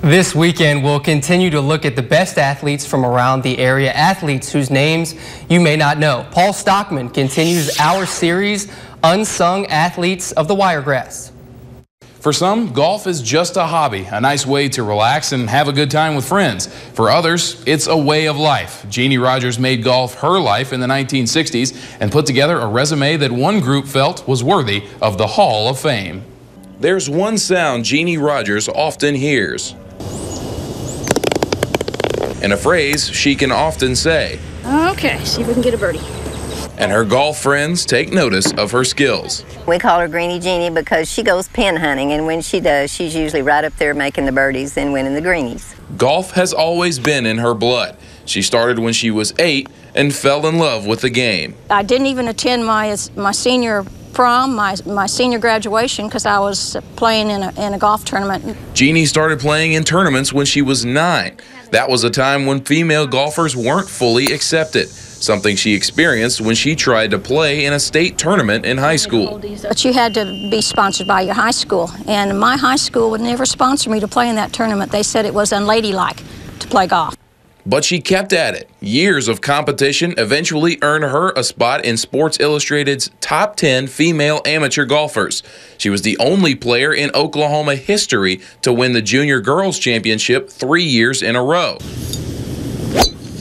This weekend, we'll continue to look at the best athletes from around the area, athletes whose names you may not know. Paul Stockman continues our series, Unsung Athletes of the Wiregrass. For some, golf is just a hobby, a nice way to relax and have a good time with friends. For others, it's a way of life. Jeannie Rogers made golf her life in the 1960s and put together a resume that one group felt was worthy of the Hall of Fame. There's one sound Jeannie Rogers often hears, and a phrase she can often say. Okay, see if we can get a birdie. And her golf friends take notice of her skills. We call her Greenie Jeannie because she goes pin hunting, and when she does, she's usually right up there making the birdies and winning the greenies. Golf has always been in her blood. She started when she was 8 and fell in love with the game. I didn't even attend my senior prom, my senior graduation, because I was playing in a golf tournament. Jeannie started playing in tournaments when she was 9. That was a time when female golfers weren't fully accepted, something she experienced when she tried to play in a state tournament in high school. But you had to be sponsored by your high school, and my high school would never sponsor me to play in that tournament. They said it was unladylike to play golf. But she kept at it. Years of competition eventually earned her a spot in Sports Illustrated's top 10 female amateur golfers. She was the only player in Oklahoma history to win the Junior Girls Championship 3 years in a row.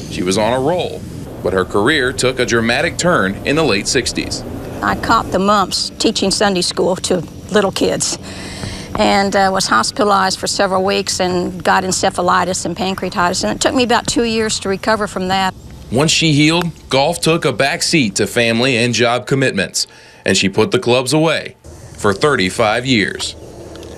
She was on a roll, but her career took a dramatic turn in the late 60s. I caught the mumps teaching Sunday school to little kids, and was hospitalized for several weeks and got encephalitis and pancreatitis, and it took me about 2 years to recover from that. Once she healed, golf took a back seat to family and job commitments, and she put the clubs away for 35 years.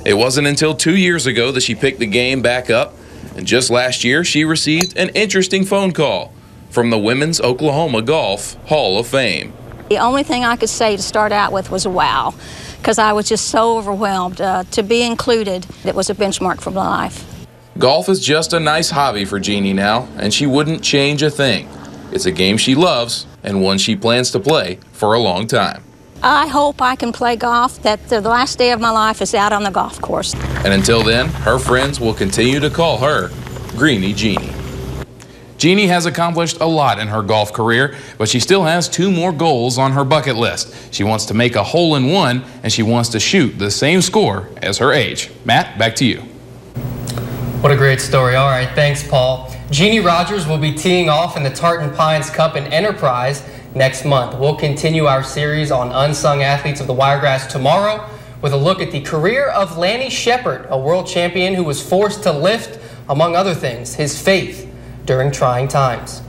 It wasn't until 2 years ago that she picked the game back up, and just last year she received an interesting phone call from the Women's Oklahoma Golf Hall of Fame. The only thing I could say to start out with was wow, because I was just so overwhelmed. To be included, it was a benchmark for my life. Golf is just a nice hobby for Jeannie now, and she wouldn't change a thing. It's a game she loves and one she plans to play for a long time. I hope I can play golf, that the last day of my life is out on the golf course. And until then, her friends will continue to call her Greenie Jeannie. Jeannie has accomplished a lot in her golf career, but she still has 2 more goals on her bucket list. She wants to make a hole-in-one, and she wants to shoot the same score as her age. Matt, back to you. What a great story. All right, thanks, Paul. Jeannie Rogers will be teeing off in the Tartan Pines Cup in Enterprise next month. We'll continue our series on Unsung Athletes of the Wiregrass tomorrow with a look at the career of Lanny Shepard, a world champion who was forced to lift, among other things, his faith during trying times.